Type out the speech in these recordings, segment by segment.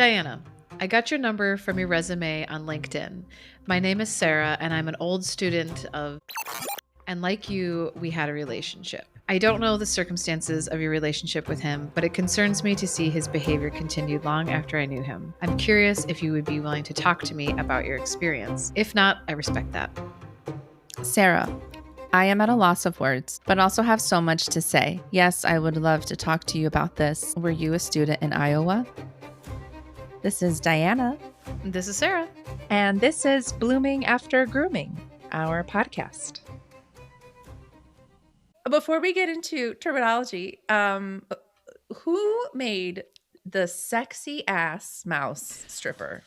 Diana, I got your number from your resume on LinkedIn. My name is Sarah, and I'm an old student of... And like you, we had a relationship. I don't know the circumstances of your relationship with him, but it concerns me to see his behavior continued long after I knew him. I'm curious if you would be willing to talk to me about your experience. If not, I respect that. Sarah, I am at a loss of words, but also have so much to say. Yes, I would love to talk to you about this. Were you a student in Iowa? This is Diana. This is Sarah. And this is Blooming After Grooming, our podcast. Before we get into terminology, who made the sexy ass mouse stripper?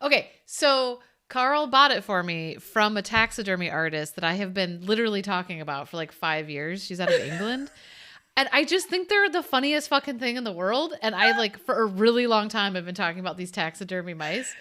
Okay, so Carl bought it for me from a taxidermy artist that I have been literally talking about for like 5 years. She's out of England. And I just think they're the funniest fucking thing in the world. And I for a really long time, I've been talking about these taxidermy mice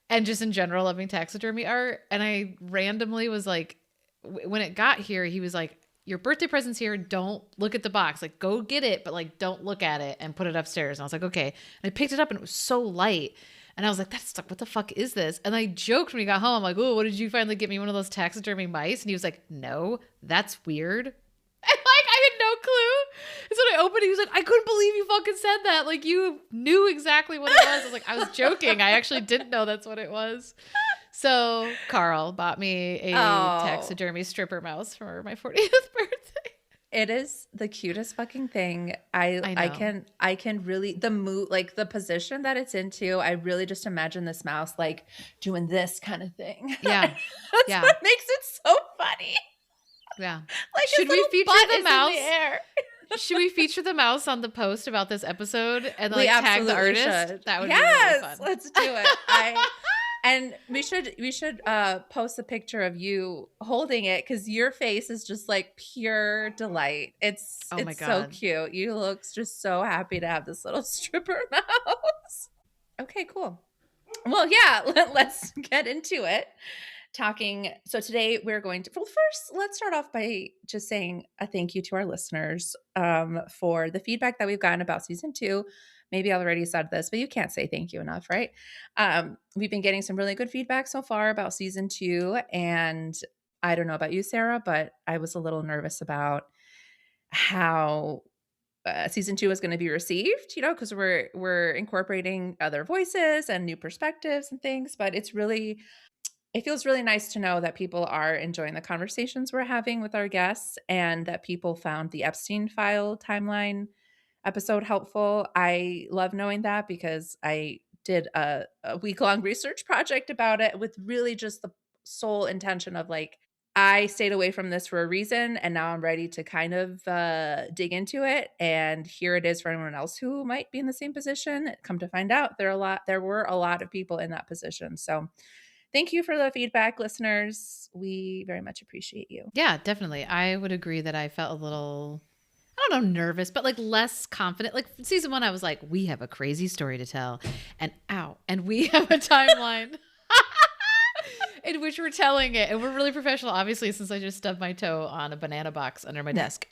and just in general loving taxidermy art. And I randomly was like, when it got here, he was like, your birthday present's here. Don't look at the box. Like, go get it, but like, don't look at it and put it upstairs. And I was like, okay. And I picked it up and it was so light. And I was like, that's what the fuck is this? And I joked when he got home. I'm like, oh, what did you finally get me? One of those taxidermy mice? And he was like, no, that's weird. And I had no clue. And so when I opened it, he was like, I couldn't believe you fucking said that. Like, you knew exactly what it was. I was like, I was joking. I actually didn't know that's what it was. So Carl bought me a taxidermy stripper mouse for my 40th birthday. It is the cutest fucking thing. I can really the position that it's into. I really just imagine this mouse like doing this kind of thing. Yeah, that's what makes it so funny. Yeah. Like, should we feature the mouse? Should we feature the mouse on the post about this episode and like tag the artist? Should. That would be really fun. Let's do it. And we should post a picture of you holding it because your face is just like pure delight. It's so cute. You look just so happy to have this little stripper mouse. Okay, cool. Well, yeah, let's get into it. So today we're going to, first, let's start off by just saying a thank you to our listeners for the feedback that we've gotten about season 2. Maybe I already said this, but you can't say thank you enough, right? We've been getting some really good feedback so far about season 2. And I don't know about you, Sarah, but I was a little nervous about how season 2 is going to be received, because we're incorporating other voices and new perspectives and things, but it feels really nice to know that people are enjoying the conversations we're having with our guests and that people found the Epstein file timeline episode helpful. I love knowing that because I did a week-long research project about it with really just the sole intention of like, I stayed away from this for a reason and now I'm ready to kind of dig into it. And here it is for anyone else who might be in the same position. Come to find out, there were a lot of people in that position. So thank you for the feedback, listeners. We very much appreciate you. Yeah, definitely. I would agree that I felt a little, I don't know, nervous, but like less confident. Like season 1, I was like, we have a crazy story to tell. And we have a timeline in which we're telling it. And we're really professional, obviously, since I just stubbed my toe on a banana box under my desk.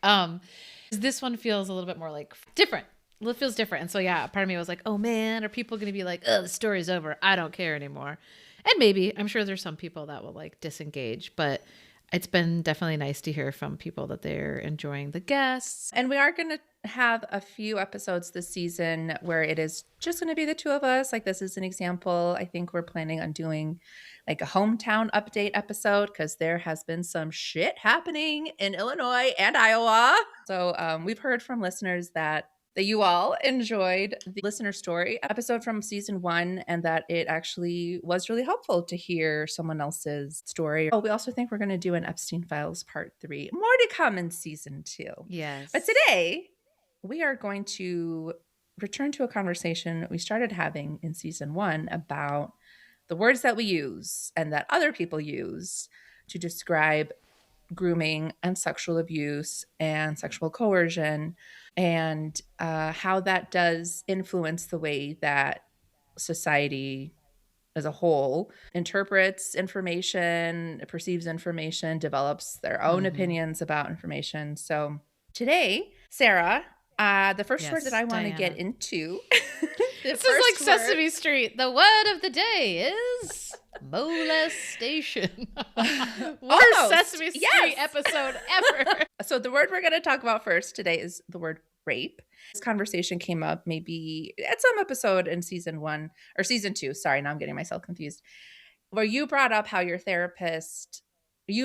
This one feels a little bit more like different. It feels different. And so, yeah, part of me was like, oh man, are people going to be like, oh, the story's over. I don't care anymore. And maybe, I'm sure there's some people that will like disengage, but it's been definitely nice to hear from people that they're enjoying the guests. And we are going to have a few episodes this season where it is just going to be the two of us. Like this is an example. I think we're planning on doing like a hometown update episode because there has been some shit happening in Illinois and Iowa. So we've heard from listeners that you all enjoyed the listener story episode from season 1 and that it actually was really helpful to hear someone else's story. Oh, we also think we're going to do an Epstein Files part 3. More to come in season 2. Yes. But today we are going to return to a conversation we started having in season 1 about the words that we use and that other people use to describe grooming and sexual abuse and sexual coercion, and how that does influence the way that society as a whole interprets information, perceives information, develops their own opinions about information. So today, Sarah, the first word that I want to get into This is like Sesame Street. The word of the day is molestation. Worst Sesame Street episode ever. So the word we're going to talk about first today is the word rape. This conversation came up maybe at some episode in season 1 or season 2. Sorry, now I'm getting myself confused. Where you brought up how you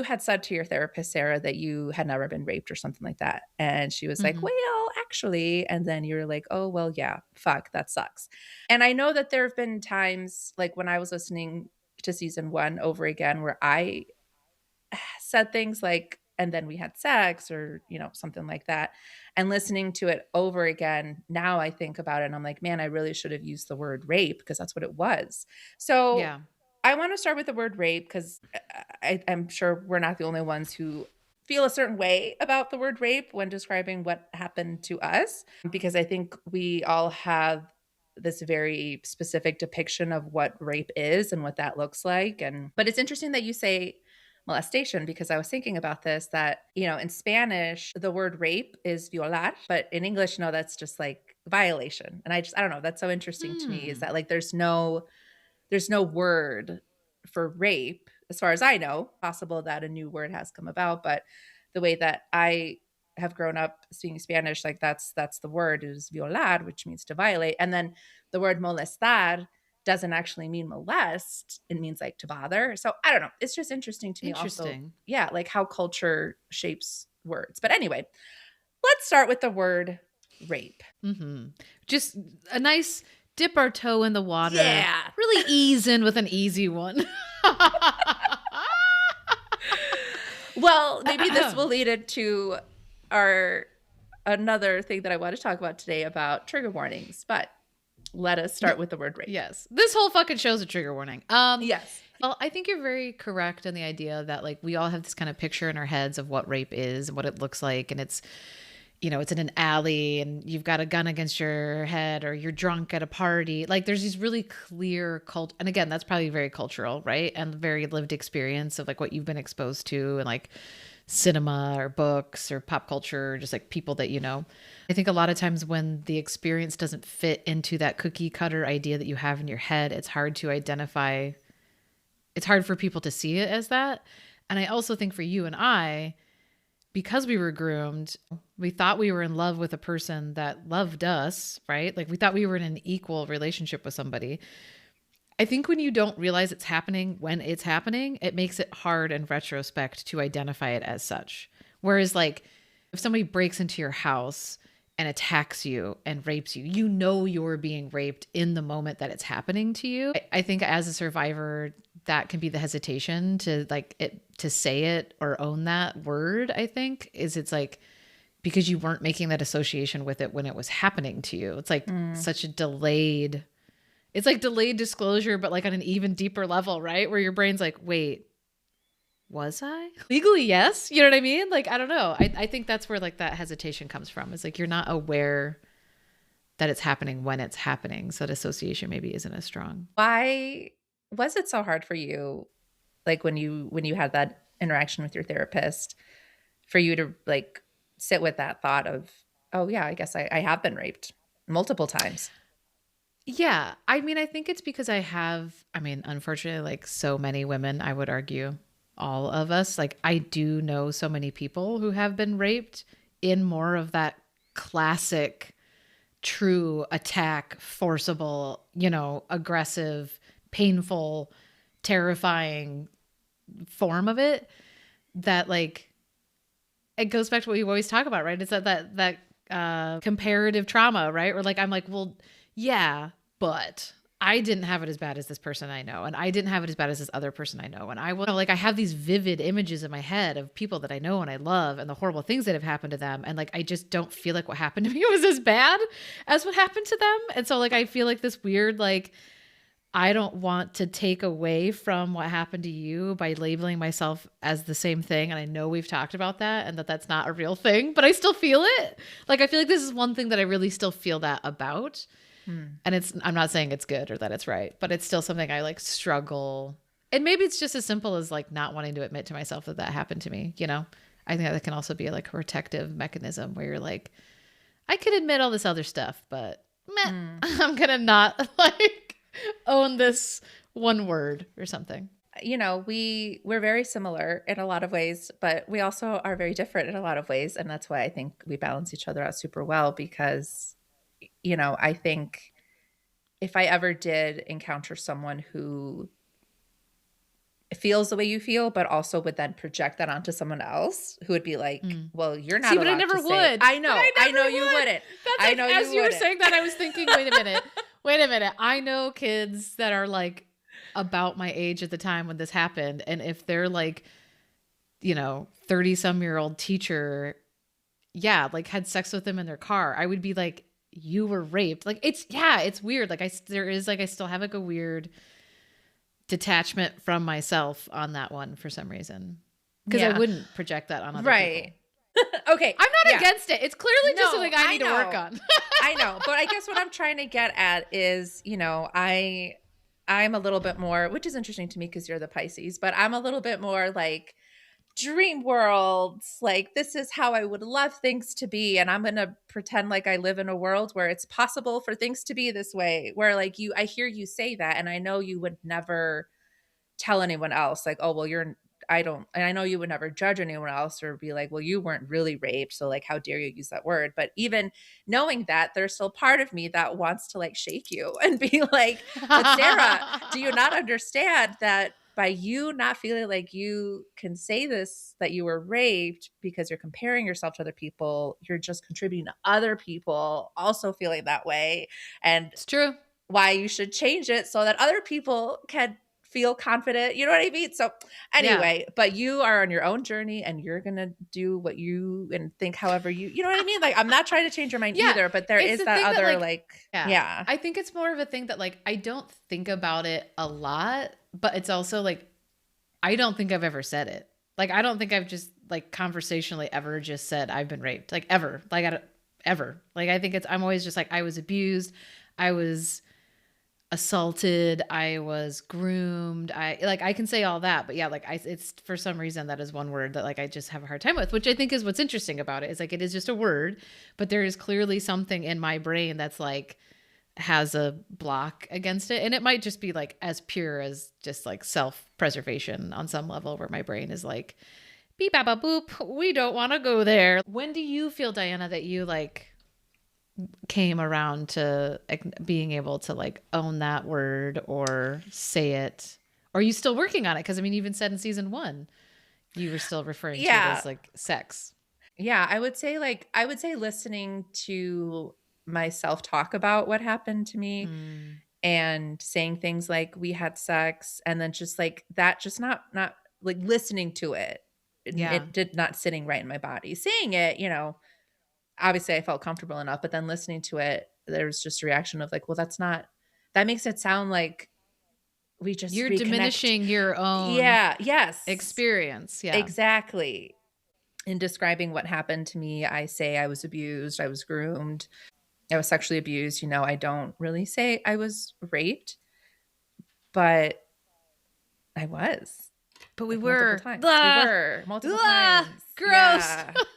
had said to your therapist, Sarah, that you had never been raped or something like that. And she was like, well, actually. And then you were like, oh, well, yeah, fuck, that sucks. And I know that there have been times like when I was listening to season 1 over again where I said things like, and then we had sex or, something like that. And listening to it over again, now I think about it and I'm like, man, I really should have used the word rape because that's what it was. So yeah. I want to start with the word rape because I'm sure we're not the only ones who feel a certain way about the word rape when describing what happened to us, because I think we all have this very specific depiction of what rape is and what that looks like. But it's interesting that you say molestation, because I was thinking about this, that, in Spanish, the word rape is violar, but in English, no, that's just like violation. And I don't know, that's so interesting to me, is that like there's no word for rape, as far as I know. Possible that a new word has come about, but the way that I have grown up speaking Spanish, like that's the word is violar, which means to violate. And then the word molestar doesn't actually mean molest. It means like to bother. So I don't know. It's just interesting to me also. Yeah, like how culture shapes words. But anyway, let's start with the word rape. Just a nice dip our toe in the water. Yeah. Really ease in with an easy one. Well, maybe this will lead into another thing that I want to talk about today about trigger warnings. But let us start with the word rape. Yes. This whole fucking show's a trigger warning. Yes. Well, I think you're very correct in the idea that like we all have this kind of picture in our heads of what rape is and what it looks like. And it's, it's in an alley and you've got a gun against your head or you're drunk at a party. Like there's these really clear and again, that's probably very cultural, right? And very lived experience of like what you've been exposed to and like cinema or books or pop culture, or just like people that I think a lot of times when the experience doesn't fit into that cookie cutter idea that you have in your head, it's hard to identify. It's hard for people to see it as that. And I also think for you and I, because we were groomed, we thought we were in love with a person that loved us, right? Like we thought we were in an equal relationship with somebody. I think when you don't realize it's happening when it's happening, it makes it hard in retrospect to identify it as such. Whereas like if somebody breaks into your house and attacks you and rapes you, you're being raped in the moment that it's happening to you. I think as a survivor, that can be the hesitation to to say it or own that word, I think, is it's like, because you weren't making that association with it when it was happening to you. It's like such a delayed, it's like delayed disclosure, but like on an even deeper level, right? Where your brain's like, wait, was I? Legally, yes. You know what I mean? Like, I don't know. I think that's where like that hesitation comes from. It's like, you're not aware that it's happening when it's happening. So the association maybe isn't as strong. Why was it so hard for you? Like when you had that interaction with your therapist, for you to like sit with that thought of, oh yeah, I guess I have been raped multiple times. Yeah. I mean, I think it's because unfortunately, like so many women, I would argue all of us, like I do know so many people who have been raped in more of that classic, true attack, forcible, aggressive, painful, terrifying form of it, that like it goes back to what we always talk about, right? It's that comparative trauma, right? Where like I'm like, well, yeah, but I didn't have it as bad as this person I know, and I didn't have it as bad as this other person I know, and I have these vivid images in my head of people that I know and I love and the horrible things that have happened to them, and like I just don't feel like what happened to me was as bad as what happened to them. And so like I feel like this weird like I don't want to take away from what happened to you by labeling myself as the same thing. And I know we've talked about that and that's not a real thing, but I still feel it. Like, I feel like this is one thing that I really still feel that about. And I'm not saying it's good or that it's right, but it's still something I like struggle. And maybe it's just as simple as like not wanting to admit to myself that happened to me. I think that can also be like a protective mechanism where you're like, I could admit all this other stuff, but I'm going to not like own this one word or something. You know, we're very similar in a lot of ways, but we also are very different in a lot of ways. And that's why I think we balance each other out super well because, you know, I think if I ever did encounter someone who feels the way you feel, but also would then project that onto someone else who would be like, well, you're not allowed but I never to would. Say, I know you wouldn't. That's I like, know as you were wouldn't. saying that, I was thinking, wait a minute. I know kids that are like about my age at the time when this happened. And if they're like, you know, 30-some-year-old teacher, like had sex with them in their car, I would be like, you were raped. Like it's weird. Like I still have like a weird detachment from myself on that one for some reason. Because I wouldn't project that on other people. Okay. I'm not against it. It's clearly just something I need to work on. I know. But I guess what I'm trying to get at is, you know, I'm a little bit more, which is interesting to me because you're the Pisces, but I'm a little bit more like dream worlds. Like this is how I would love things to be. And I'm going to pretend like I live in a world where it's possible for things to be this way, where like I hear you say that. And I know you would never tell anyone else like, oh, well, and I know you would never judge anyone else or be like, well, you weren't really raped. So like, how dare you use that word? But even knowing that, there's still part of me that wants to like shake you and be like, but Sarah, do you not understand that by you not feeling like you can say this, that you were raped because you're comparing yourself to other people, you're just contributing to other people also feeling that way. And it's true. Why you should change it so that other people can feel confident. You know what I mean? So anyway, but you are on your own journey and you're going to do what you and think however you know what I mean? Like, I'm not trying to change your mind either, but there is that other I think it's more of a thing that like, I don't think about it a lot, but it's also like, I don't think I've ever said it. Like, I don't think I've just like conversationally ever just said I've been raped, like ever, like ever. Like, I think I'm always just like, I was abused. I was assaulted, I was groomed, I can say all that, but it's for some reason that is one word that like I just have a hard time with, which I think is what's interesting about it, is like it is just a word, but there is clearly something in my brain that's like has a block against it, and it might just be like as pure as just like self-preservation on some level, where my brain is like beep baba boop, we don't want to go there. When do you feel, Diana, that you like came around to being able to like own that word or say it? Or are you still working on it? Because I mean, you even said in season 1 you were still referring to it as like sex. Yeah, I would say listening to myself talk about what happened to me and saying things like we had sex, and then just like that, just not like listening to it. It did not sitting right in my body. Saying it, you know, obviously I felt comfortable enough, but then listening to it, there was just a reaction of like, well, that makes it sound like you're diminishing your own experience. Yeah, exactly. In describing what happened to me, I say I was abused, I was groomed, I was sexually abused. You know, I don't really say I was raped, but I was. But we were. We were multiple times. Gross.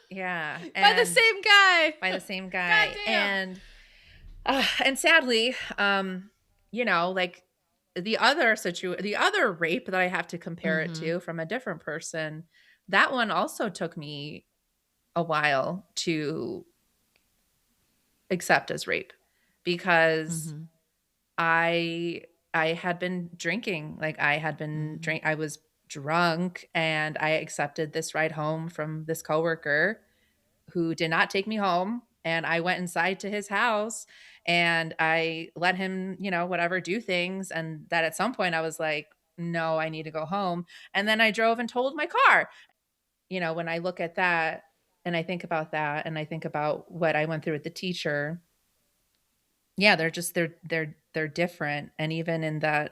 Yeah. By the same guy. And sadly, you know, like the other rape that I have to compare it to from a different person, that one also took me a while to accept as rape, because I had been drinking. Like I was drunk, and I accepted this ride home from this coworker who did not take me home. And I went inside to his house and I let him, you know, whatever, do things. And that at some point I was like, no, I need to go home. And then I drove and totaled my car. You know, when I look at that and I think about that and I think about what I went through with the teacher, yeah, they're different. And even in the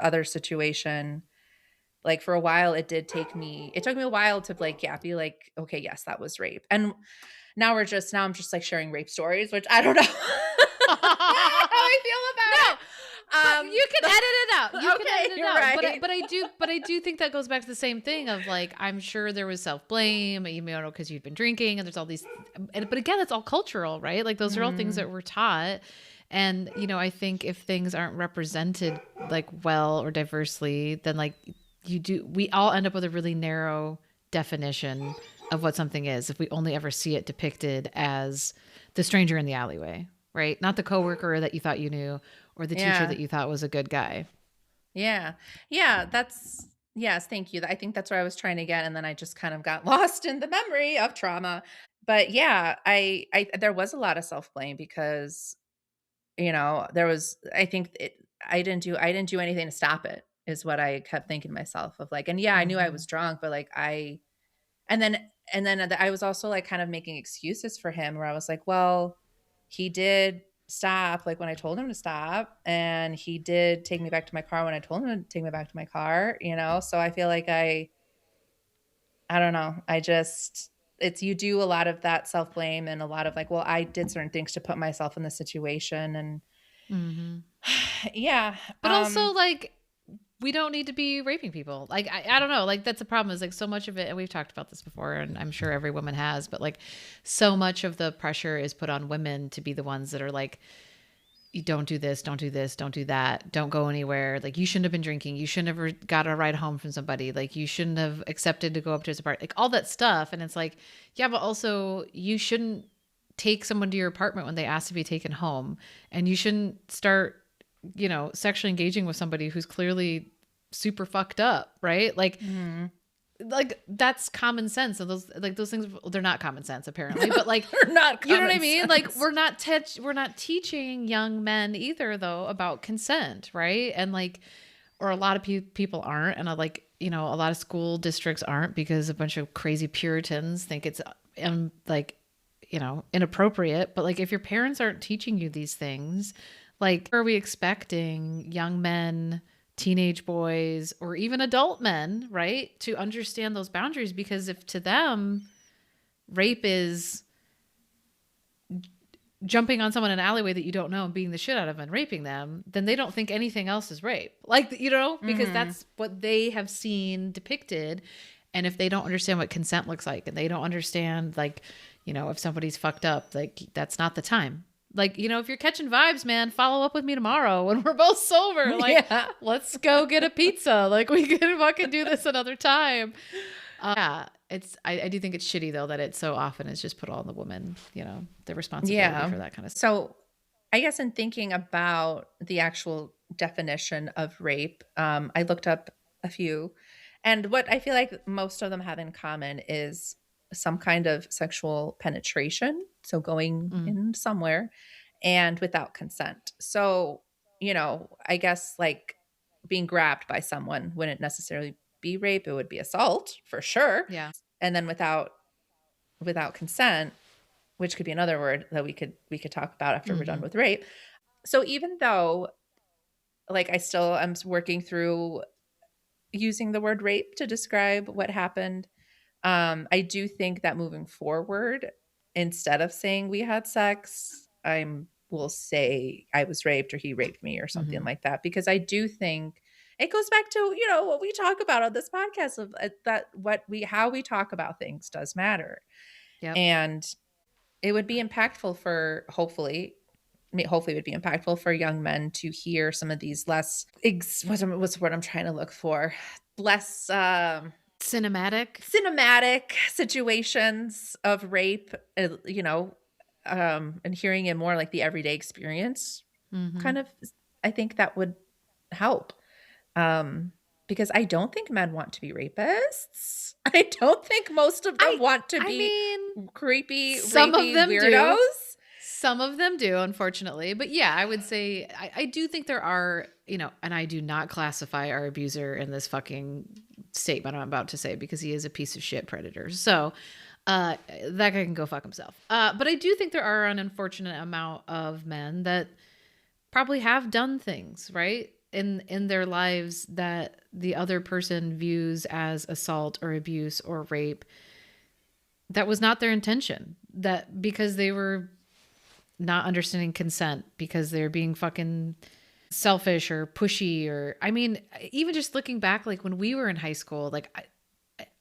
other situation, like for a while, it took me a while to like, be like, okay, yes, that was rape. And now I'm just like sharing rape stories, which I don't know how I feel about it. You can edit it out. You okay, can edit it out. Right. But I do think that goes back to the same thing of like, I'm sure there was self-blame, you know, because you'd been drinking, and there's all these, but again, it's all cultural, right? Like those are all things that we're taught. And, I think if things aren't represented like well or diversely, then like we all end up with a really narrow definition of what something is if we only ever see it depicted as the stranger in the alleyway, right? Not the coworker that you thought you knew or the teacher that you thought was a good guy. Yeah. Yeah. Yes. Thank you. I think that's where I was trying to get. And then I just kind of got lost in the memory of trauma. But yeah, there was a lot of self-blame because, there was, I didn't do anything to stop it is what I kept thinking to myself of like, and yeah, I knew I was drunk, but like and then I was also like kind of making excuses for him where I was like, well, he did stop like when I told him to stop, and he did take me back to my car when I told him to take me back to my car, so I feel like I don't know. You do a lot of that self-blame and a lot of like, well, I did certain things to put myself in the situation and yeah. But also like we don't need to be raping people. Like, I don't know. Like, that's the problem is like so much of it. And we've talked about this before and I'm sure every woman has, but like so much of the pressure is put on women to be the ones that are like, you don't do this, don't do this, don't do that. Don't go anywhere. Like you shouldn't have been drinking. You shouldn't have got a ride home from somebody. Like you shouldn't have accepted to go up to his apartment, like all that stuff. And it's like, yeah, but also you shouldn't take someone to your apartment when they ask to be taken home. And you shouldn't start, sexually engaging with somebody who's clearly super fucked up, right? Like, like that's common sense. And those things, they're not common sense apparently, but like, they're not you know what I mean? sense. Like we're not teaching young men either though about consent, right? And like, or a lot of people aren't. And like, a lot of school districts aren't because a bunch of crazy Puritans think it's like, inappropriate. But like, if your parents aren't teaching you these things, like, are we expecting young men, teenage boys, or even adult men, right, to understand those boundaries? Because if to them, rape is jumping on someone in an alleyway that you don't know and beating the shit out of them and raping them, then they don't think anything else is rape. Like, because that's what they have seen depicted. And if they don't understand what consent looks like and they don't understand, like, if somebody's fucked up, like, that's not the time. Like, if you're catching vibes, man, follow up with me tomorrow when we're both sober. Like, let's go get a pizza. Like, we can fucking do this another time. Yeah, I do think it's shitty, though, that it so often is just put on the woman, the responsibility for that kind of stuff. So I guess in thinking about the actual definition of rape, I looked up a few. And what I feel like most of them have in common is some kind of sexual penetration. So going in somewhere and without consent. So, I guess like being grabbed by someone wouldn't necessarily be rape. It would be assault for sure. Yeah. And then without consent, which could be another word that we could talk about after we're done with rape. So even though like I still am working through using the word rape to describe what happened, I do think that moving forward, instead of saying we had sex, I will say I was raped or he raped me or something like that, because I do think it goes back to, what we talk about on this podcast of that how we talk about things does matter. Yep. And it would be impactful for hopefully it would be impactful for young men to hear some of these less what's the word I'm trying to look for? Less cinematic situations of rape, and hearing it more like the everyday experience kind of, I think that would help. Because I don't think men want to be rapists. I don't think most of them want to be creepy, some rapey of them weirdos. Do. Some of them do, unfortunately. But yeah, I would say I do think there are, and I do not classify our abuser in this fucking statement I'm about to say because he is a piece of shit predator. So that guy can go fuck himself. But I do think there are an unfortunate amount of men that probably have done things, right, in their lives that the other person views as assault or abuse or rape. That was not their intention. That because they were not understanding consent, because they're being fucking selfish or pushy, or even just looking back, like when we were in high school, like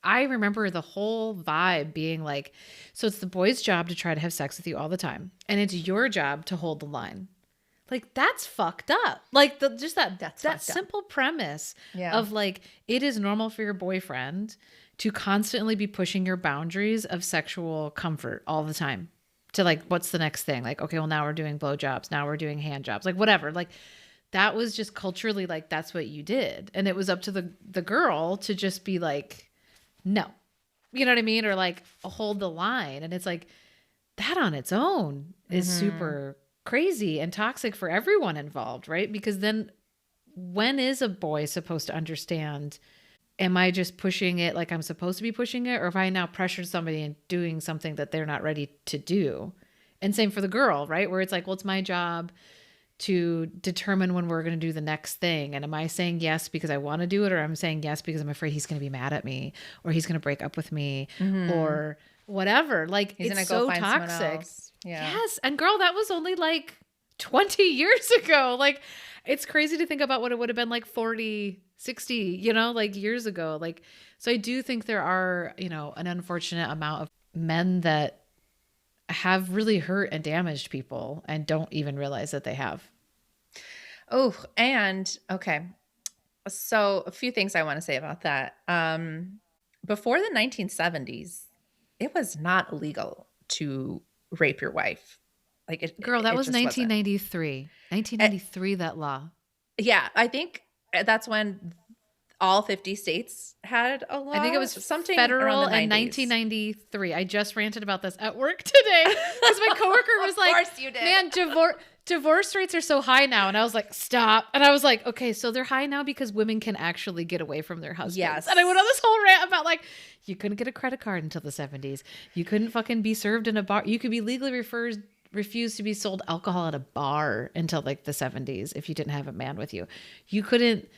I remember the whole vibe being like, so it's the boy's job to try to have sex with you all the time, and it's your job to hold the line. Like, that's fucked up. Like, just that fucked simple up. premise Yeah. of like, it is normal for your boyfriend to constantly be pushing your boundaries of sexual comfort all the time. To like, what's the next thing? Like, okay, well, now we're doing blowjobs. Now we're doing hand jobs. Like, whatever. Like, that was just culturally, like, that's what you did. And it was up to the girl to just be like, no. You know what I mean? Or like, hold the line. And it's like, that on its own is super crazy and toxic for everyone involved, right? Because then when is a boy supposed to understand, am I just pushing it like I'm supposed to be pushing it? Or if I now pressured somebody into doing something that they're not ready to do? And same for the girl, right? Where it's like, well, it's my job to determine when we're going to do the next thing. And am I saying yes because I want to do it? Or I'm saying yes because I'm afraid he's going to be mad at me, or he's going to break up with me, or whatever. Like, he's it's gonna go so find toxic. Yeah. Yes. And girl, that was only like 20 years ago. Like, it's crazy to think about what it would have been like 40, 60, you know, like years ago. Like, so I do think there are, you know, an unfortunate amount of men that have really hurt and damaged people and don't even realize that they have. Oh, and okay. So a few things I want to say about that. Before the 1970s, it was not illegal to rape your wife. Like, girl, that was just wasn't. 1993. 1993, that law. Yeah, I think that's when all 50 states had a law. I think it was something federal around the 90s. in 1993. I just ranted about this at work today because my coworker was like, of course you did. Man, divorce rates are so high now. And I was like, stop. And I was like, okay, so they're high now because women can actually get away from their husbands. Yes. And I went on this whole rant about like, you couldn't get a credit card until the 70s. You couldn't fucking be served in a bar. You could be legally refused to be sold alcohol at a bar until like the 70s if you didn't have a man with you. You couldn't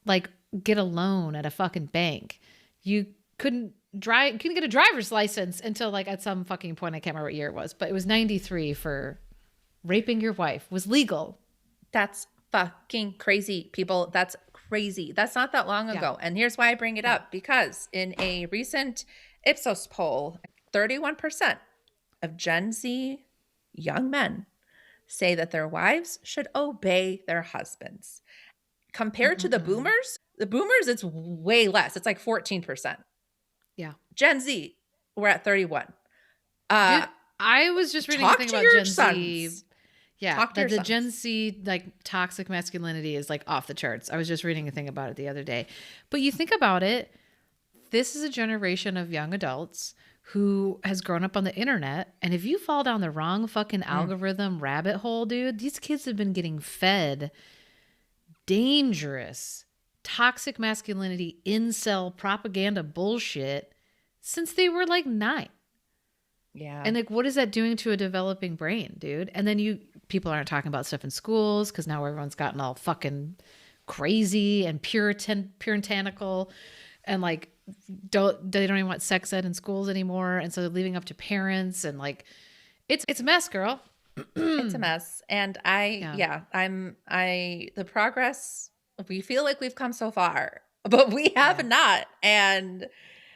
like get a loan at a fucking bank. You couldn't get a driver's license until like at some fucking point. I can't remember what year it was, but it was 93 for raping your wife was legal. That's fucking crazy, people. That's crazy. That's not that long ago. And here's why I bring it up, because in a recent Ipsos poll, 31% of Gen Z young men say that their wives should obey their husbands. Compared to the boomers, it's way less. It's like 14%. Yeah. Gen Z, we're at 31. Dude, I was just reading a thing about Gen Z. Yeah, that the Gen Z like toxic masculinity is like off the charts. I was just reading a thing about it the other day. But you think about it, this is a generation of young adults who has grown up on the internet. And if you fall down the wrong fucking algorithm rabbit hole, dude, these kids have been getting fed dangerous, toxic masculinity, incel propaganda bullshit since they were like 9. Yeah. And like, what is that doing to a developing brain, dude? And then people aren't talking about stuff in schools because now everyone's gotten all fucking crazy and puritanical and like they don't even want sex ed in schools anymore. And so they're leaving up to parents and like, it's a mess, girl. It's a mess. And the progress, we feel like we've come so far, but we have not. And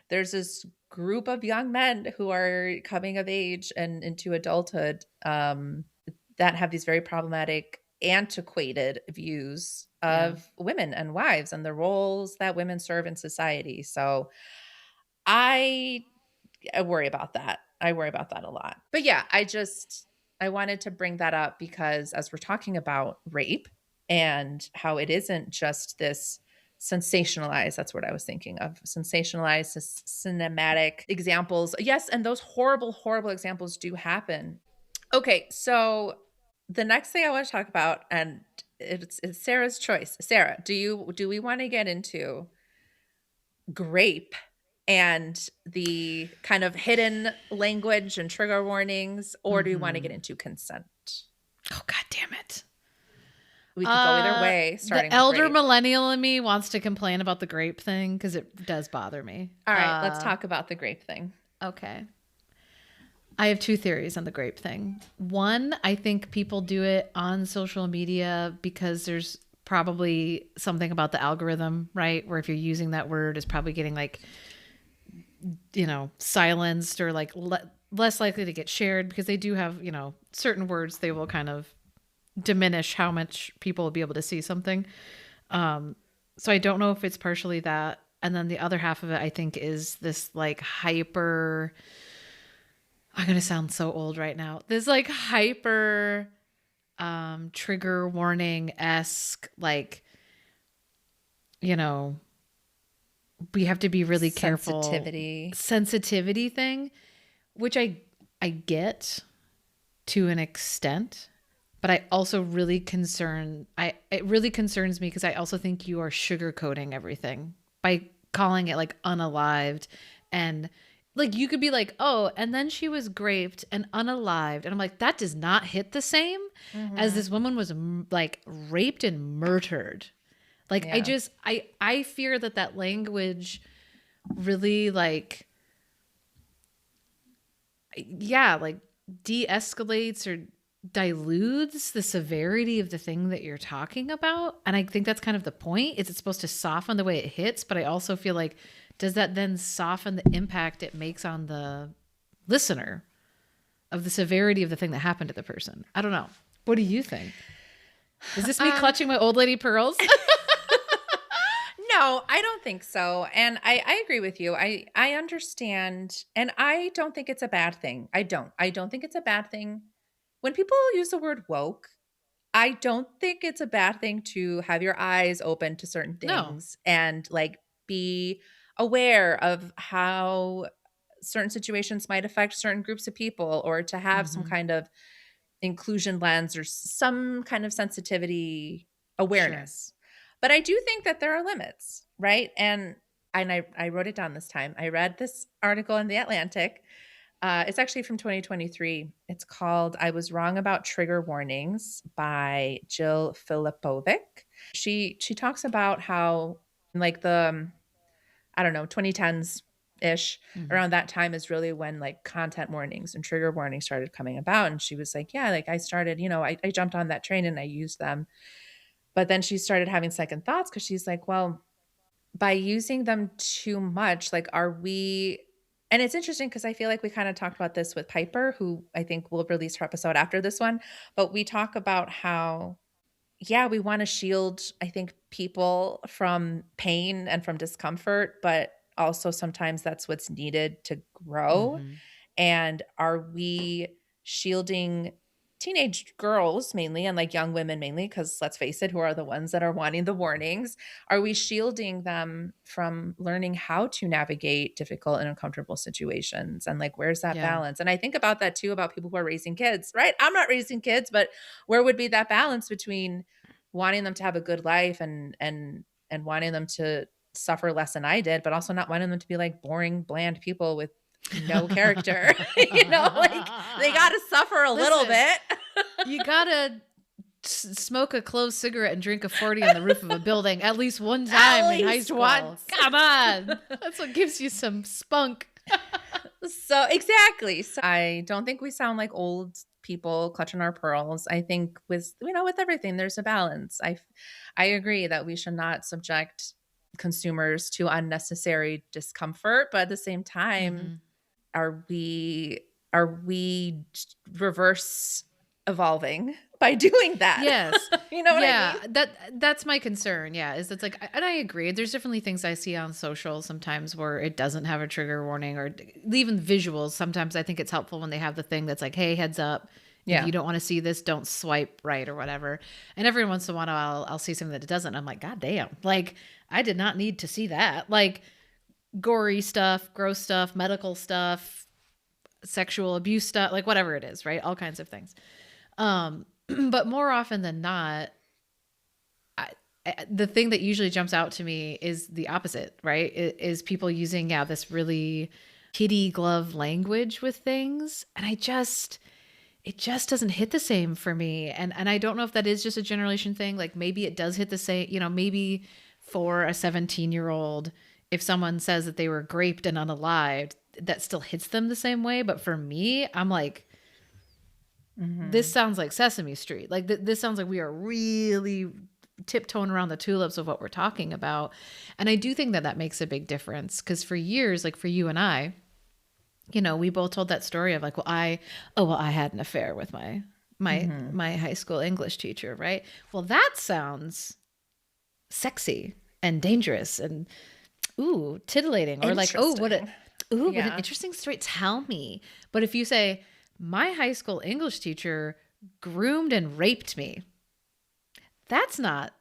there's this group of young men who are coming of age and into adulthood that have these very problematic, antiquated views of women and wives and the roles that women serve in society. So I worry about that. I worry about that a lot. But yeah, I wanted to bring that up because as we're talking about rape and how it isn't just this sensationalized, that's what I was thinking of, sensationalized cinematic examples. Yes, and those horrible, horrible examples do happen. Okay, so the next thing I want to talk about, and it's Sarah's choice. Sarah, do we want to get into Grape and the kind of hidden language and trigger warnings, or do we want to get into consent? Oh, God damn it. We could go either way. The elder millennial in me wants to complain about the grape thing because it does bother me. All right, let's talk about the grape thing. Okay. I have 2 theories on the grape thing. One, I think people do it on social media because there's probably something about the algorithm, right? Where if you're using that word, it's probably getting like, you know, silenced or like less likely to get shared because they do have, you know, certain words they will kind of diminish how much people will be able to see something. So I don't know if it's partially that. And then the other half of it, I think, is this like hyper, I'm going to sound so old right now. This like hyper trigger warning-esque, like, you know, we have to be really careful. Sensitivity thing, which I get to an extent, but I also it really concerns me because I also think you are sugarcoating everything by calling it like unalived, and like you could be like, oh, and then she was graped and unalived, and I'm like, that does not hit the same as this woman was like raped and murdered. Like, yeah. I fear that language really like, yeah, like de-escalates or dilutes the severity of the thing that you're talking about. And I think that's kind of the point. Is it's supposed to soften the way it hits, but I also feel like, does that then soften the impact it makes on the listener of the severity of the thing that happened to the person? I don't know. What do you think? Is this me clutching my old lady pearls? No, I don't think so. And I agree with you. I understand. And I don't think it's a bad thing. I don't think it's a bad thing. When people use the word woke, I don't think it's a bad thing to have your eyes open to certain things and like be aware of how certain situations might affect certain groups of people, or to have some kind of inclusion lens or some kind of sensitivity awareness. Sure. But I do think that there are limits, right? And I wrote it down this time. I read this article in The Atlantic. It's actually from 2023. It's called "I Was Wrong About Trigger Warnings" by Jill Filipovic. She talks about how like the, I don't know, 2010s ish, around that time is really when like content warnings and trigger warnings started coming about. And she was like, yeah, like I started, I jumped on that train and I used them. But then she started having second thoughts, because she's like, well, by using them too much, like, are we, and it's interesting because I feel like we kind of talked about this with Piper, who I think will release her episode after this one, but we talk about how, yeah, we want to shield, I think, people from pain and from discomfort, but also sometimes that's what's needed to grow. And are we shielding teenage girls mainly, and like young women mainly, because let's face it, who are the ones that are wanting the warnings? Are we shielding them from learning how to navigate difficult and uncomfortable situations? And like, where's that balance? And I think about that too, about people who are raising kids, right? I'm not raising kids, but where would be that balance between wanting them to have a good life and wanting them to suffer less than I did, but also not wanting them to be like boring, bland people with no character? Like they got to suffer a little bit. You got to smoke a closed cigarette and drink a 40 on the roof of a building at least one time in high school. Come on. That's what gives you some spunk. So exactly. So I don't think we sound like old people clutching our pearls. I think with everything, there's a balance. I agree that we should not subject consumers to unnecessary discomfort, but at the same time, are we reverse evolving by doing that? Yes. You know what I mean? That's my concern. Yeah. Is it's like, and I agree. There's definitely things I see on social sometimes where it doesn't have a trigger warning, or even visuals. Sometimes I think it's helpful when they have the thing that's like, hey, heads up. Yeah. If you don't want to see this, don't swipe right or whatever. And every once in a while I'll see something that it doesn't. I'm like, God damn. Like, I did not need to see that. Like, gory stuff, gross stuff, medical stuff, sexual abuse stuff, like whatever it is, right? All kinds of things. But more often than not, the thing that usually jumps out to me is the opposite, right? Is people using, this really kitty glove language with things. And it just doesn't hit the same for me. And I don't know if that is just a generation thing. Like, maybe it does hit the same, maybe for a 17-year-old, if someone says that they were graped and unalived, that still hits them the same way. But for me, I'm like, this sounds like Sesame Street. Like, this sounds like we are really tiptoeing around the tulips of what we're talking about. And I do think that makes a big difference, because for years, like for you and I, we both told that story of like, I had an affair with my my high school English teacher, right? Well, that sounds sexy and dangerous and ooh, titillating, or like, oh, what an interesting story. Tell me. But if you say, my high school English teacher groomed and raped me, that's not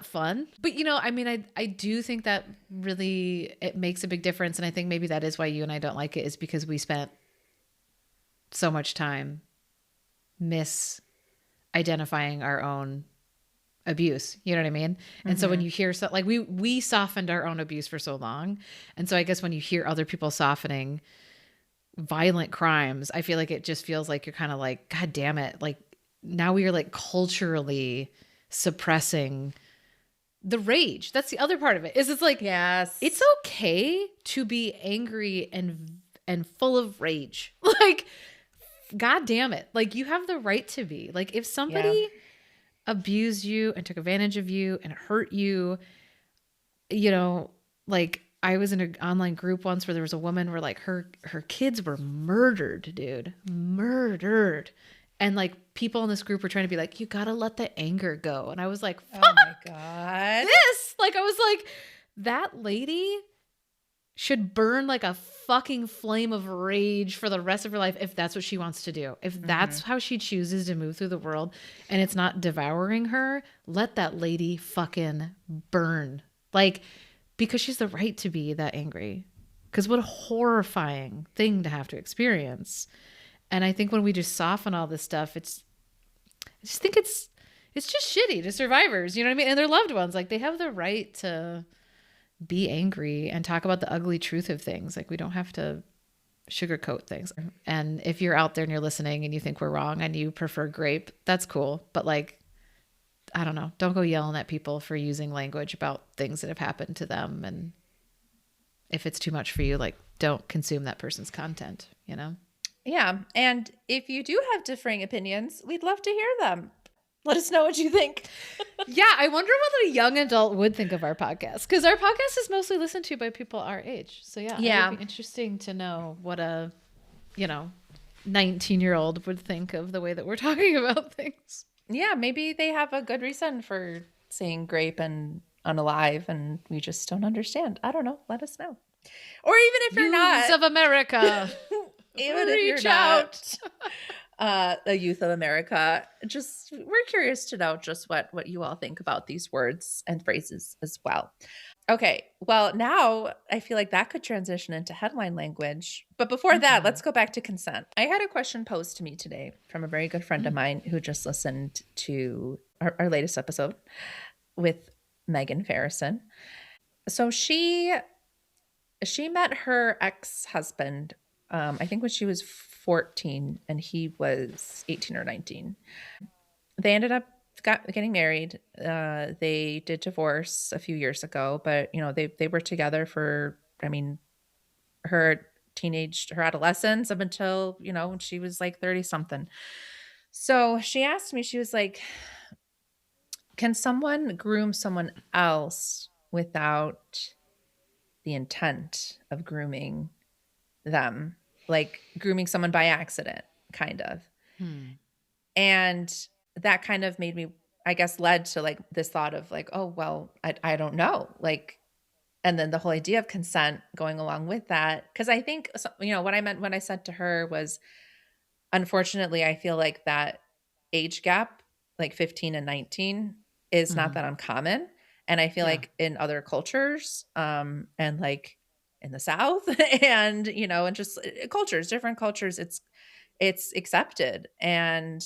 fun. But I mean, I do think that really it makes a big difference. And I think maybe that is why you and I don't like it, is because we spent so much time misidentifying our own abuse. You know what I mean? And so when you hear like we softened our own abuse for so long. And so I guess when you hear other people softening violent crimes, I feel like it just feels like you're kind of like, God damn it. Like now we are like culturally suppressing the rage. That's the other part of it, is it's like, yes, it's okay to be angry and full of rage. Like, God damn it. Like you have the right to be. Like if somebody abused you and took advantage of you and hurt you, like I was in an online group once where there was a woman where like her kids were murdered, dude, murdered. And like people in this group were trying to be like, you gotta let the anger go. And I was like, fuck oh my God, this. Like I was like, that lady should burn like a fucking flame of rage for the rest of her life if that's what she wants to do. If that's how she chooses to move through the world and it's not devouring her, let that lady fucking burn. Like, because she's the right to be that angry. Because what a horrifying thing to have to experience. And I think when we just soften all this stuff, I just think it's just shitty to survivors, you know what I mean? And their loved ones, like they have the right to be angry and talk about the ugly truth of things. Like we don't have to sugarcoat things. And if you're out there and you're listening and you think we're wrong and you prefer Grape, that's cool. But like, I don't know, don't go yelling at people for using language about things that have happened to them. And if it's too much for you, like don't consume that person's content, Yeah. And if you do have differing opinions, we'd love to hear them. Let us know what you think. Yeah, I wonder what a young adult would think of our podcast, because our podcast is mostly listened to by people our age. So yeah, it would be interesting to know what a 19-year-old would think of the way that we're talking about things. Yeah, maybe they have a good reason for saying grape and unalive, and we just don't understand. I don't know. Let us know. Or even if you're not of America, even if you're not a youth of America, just we're curious to know just what you all think about these words and phrases as well. Okay, well, now I feel like that could transition into headline language. But before that, let's go back to consent. I had a question posed to me today from a very good friend of mine who just listened to our latest episode with Megan Farrison. So she met her ex-husband, I think when she was 14 and he was 18 or 19. They ended up getting married. They did divorce a few years ago, but they were together for, her adolescence up until, when she was like 30 something. So she asked me, she was like, can someone groom someone else without the intent of grooming them? Like grooming someone by accident, kind of. And that kind of made me, I guess, led to like this thought of like, oh, well, I don't know. Like, and then the whole idea of consent going along with that. Cause I think, what I meant when I said to her was, unfortunately, I feel like that age gap, like 15 and 19 is not that uncommon. And I feel like in other cultures, and like in the South and, and just different cultures, it's accepted. And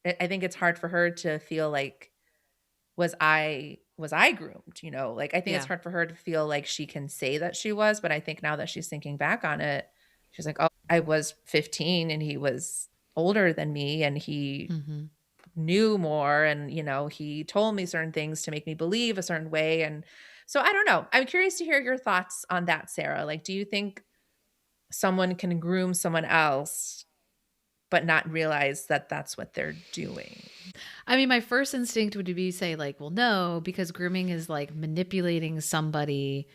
I think it's hard for her to feel like, was I groomed, like, I think it's hard for her to feel like she can say that she was, but I think now that she's thinking back on it, she's like, oh, I was 15 and he was older than me and he knew more. And, he told me certain things to make me believe a certain way. And so I don't know. I'm curious to hear your thoughts on that, Sarah. Like, do you think someone can groom someone else but not realize that that's what they're doing? I mean, my first instinct would be say like, well, no, because grooming is like manipulating somebody,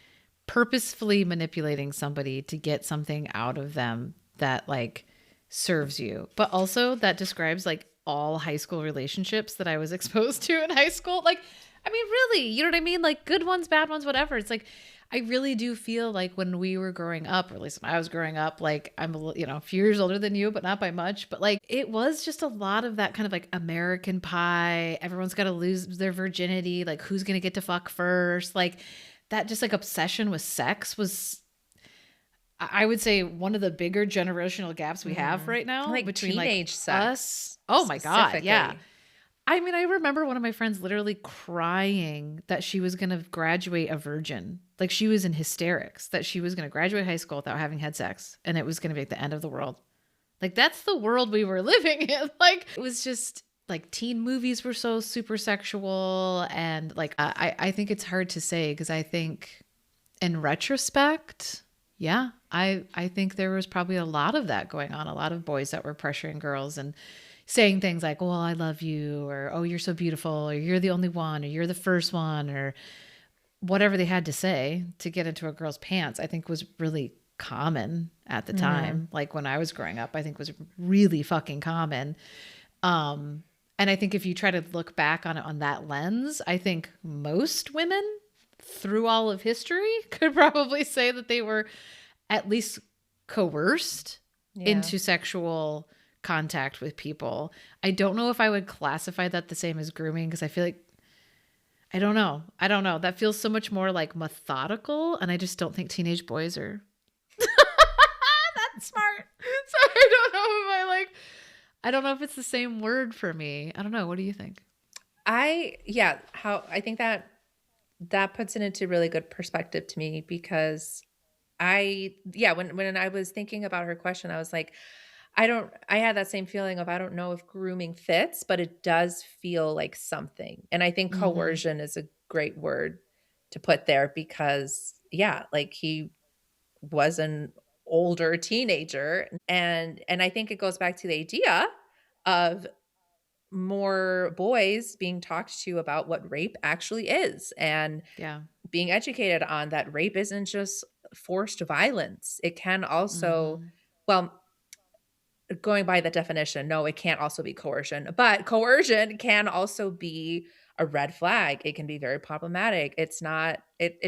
purposefully manipulating somebody to get something out of them that like serves you. But also that describes like all high school relationships that I was exposed to in high school. Like, I mean, really, you know what I mean? Like good ones, bad ones, whatever. It's like, I really do feel like when we were growing up, or at least when I was growing up, like I'm a few years older than you, but not by much. But like it was just a lot of that kind of like American Pie. Everyone's got to lose their virginity. Like who's going to get to fuck first? Like that just like obsession with sex was, I would say, one of the bigger generational gaps we have right now, like between teenage like sex. Us. Oh my God. Yeah. I mean, I remember one of my friends literally crying that she was going to graduate a virgin. Like she was in hysterics that she was going to graduate high school without having had sex. And it was going to be like the end of the world. Like that's the world we were living in. Like it was just like teen movies were so super sexual. And like, I think it's hard to say because I think in retrospect, yeah, I think there was probably a lot of that going on. A lot of boys that were pressuring girls and saying things like, well, I love you, or, oh, you're so beautiful, or you're the only one, or you're the first one, or whatever they had to say to get into a girl's pants, I think was really common at the time. Like when I was growing up, I think was really fucking common. And I think if you try to look back on it on that lens, I think most women through all of history could probably say that they were at least coerced into sexual contact with people. I don't know if I would classify that the same as grooming because I feel like I don't know. That feels so much more like methodical, and I just don't think teenage boys are that's smart. So I don't know if it's the same word for me. I don't know. What do you think? I think that puts it into really good perspective to me because when I was thinking about her question, I was like, I had that same feeling of, I don't know if grooming fits, but it does feel like something. And I think coercion is a great word to put there because like he was an older teenager. And I think it goes back to the idea of more boys being talked to about what rape actually is and being educated on that rape isn't just forced violence. It can also, well, going by the definition, no, it can't also be coercion, but coercion can also be a red flag. It can be very problematic. It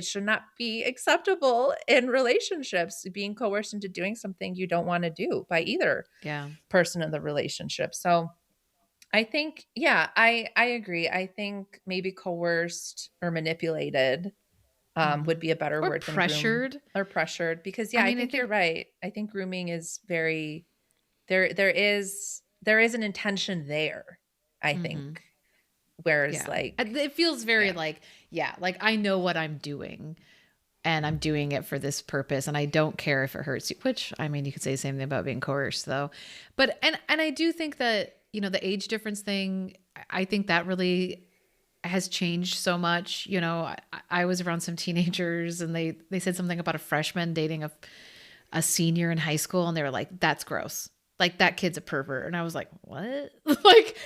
should not be acceptable in relationships, being coerced into doing something you don't want to do by either person in the relationship. So I think, I agree. I think maybe coerced or manipulated would be a better word than pressured or pressured because I think you're right. I think grooming is very, there is an intention there, I think. Whereas like it feels very like I know what I'm doing and I'm doing it for this purpose and I don't care if it hurts you, which I mean, you could say the same thing about being coerced though. But, and I do think that, the age difference thing, I think that really has changed so much. I was around some teenagers and they said something about a freshman dating a senior in high school. And they were like, that's gross. Like that kid's a pervert. And I was like, what? Like,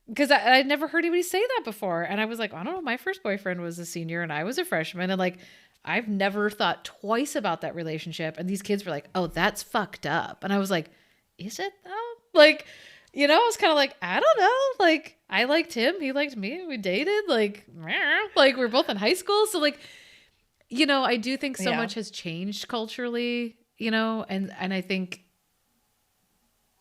because I'd never heard anybody say that before. And I was like, I don't know. My first boyfriend was a senior and I was a freshman. And like, I've never thought twice about that relationship. And these kids were like, oh, that's fucked up. And I was like, is it though? Like, I was kind of like, I don't know. Like, I liked him. He liked me. We dated. Like we're both in high school. So like, I do think so much has changed culturally, and I think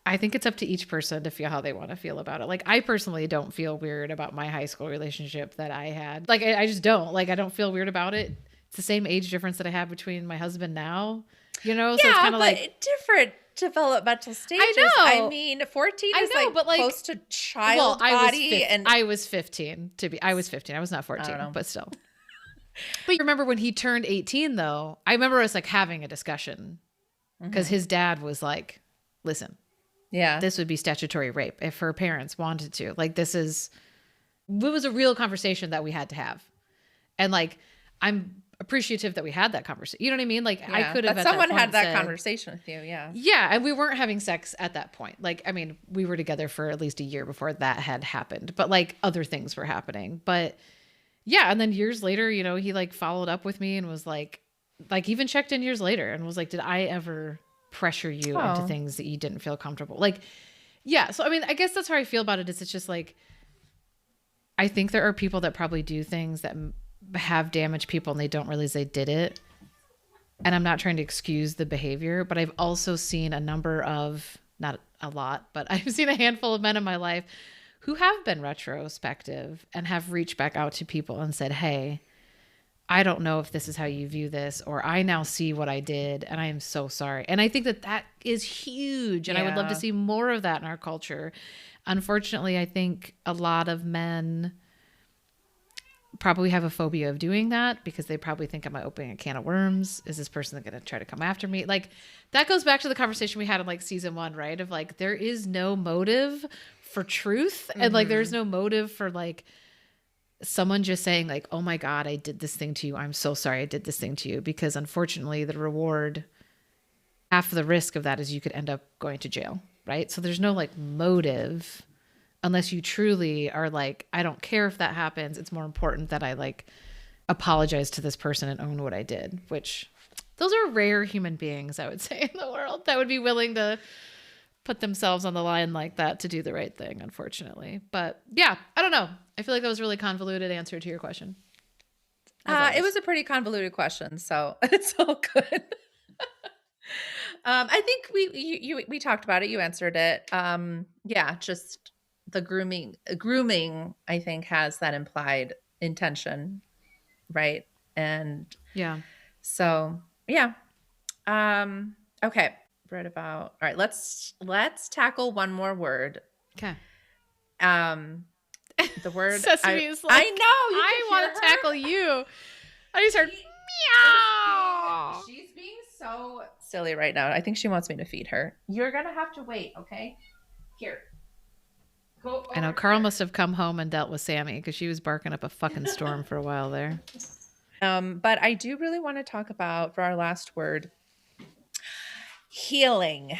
it's up to each person to feel how they want to feel about it. Like, I personally don't feel weird about my high school relationship that I had. Like, I just don't. Like, I don't feel weird about it. It's the same age difference that I have between my husband now, So it's kind of like different developmental stages. I know. I mean, 14 is but like close to child body. I was 15 I was 15. I was not 14, but still. But you remember when he turned 18 though, I remember us like having a discussion because his dad was like, listen, this would be statutory rape if her parents wanted to. Like, it was a real conversation that we had to have. And like, I'm appreciative that we had that conversation. You know what I mean? Like, I could have that someone had that conversation with you. Yeah. And we weren't having sex at that point. Like, I mean, we were together for at least a year before that had happened, but like other things were happening. But yeah. And then years later, he like followed up with me and was like even checked in years later and was like, did I ever pressure you into things that you didn't feel comfortable? Like, Yeah. So, I mean, I guess that's how I feel about it is it's just like, I think there are people that probably do things that have damaged people and they don't realize they did it. And I'm not trying to excuse the behavior, but I've also seen a number of, not a lot, but I've seen a handful of men in my life who have been retrospective and have reached back out to people and said, hey, I don't know if this is how you view this, or I now see what I did and I am so sorry. And I think that that is huge. And I would love to see more of that in our culture. Unfortunately, I think a lot of men probably have a phobia of doing that because they probably think, am I opening a can of worms? Is this person going to try to come after me? Like that goes back to the conversation we had in like season 1, right? Of like, there is no motive for truth. And like, there's no motive for like someone just saying like, oh my God, I did this thing to you. I'm so sorry I did this thing to you. Because unfortunately the reward, half of the risk of that is you could end up going to jail. Right. So there's no like motive unless you truly are like, I don't care if that happens. It's more important that I like apologize to this person and own what I did, which those are rare human beings, I would say, in the world that would be willing to put themselves on the line like that to do the right thing, unfortunately. But yeah, I don't know. I feel like that was a really convoluted answer to your question. It was a pretty convoluted question, so it's all good. I think we talked about it. You answered it. Yeah, just the grooming, I think has that implied intention, right? And yeah. So yeah. Okay. Right about. All right. Let's tackle one more word. Okay. The word Sesame's I know. I want to tackle you. I just heard meow. She's being so silly right now. I think she wants me to feed her. You're gonna have to wait, okay? Here. Go. I know Carl must have come home and dealt with Sammy because she was barking up a fucking storm for a while there. But I do really want to talk about, for our last word, healing.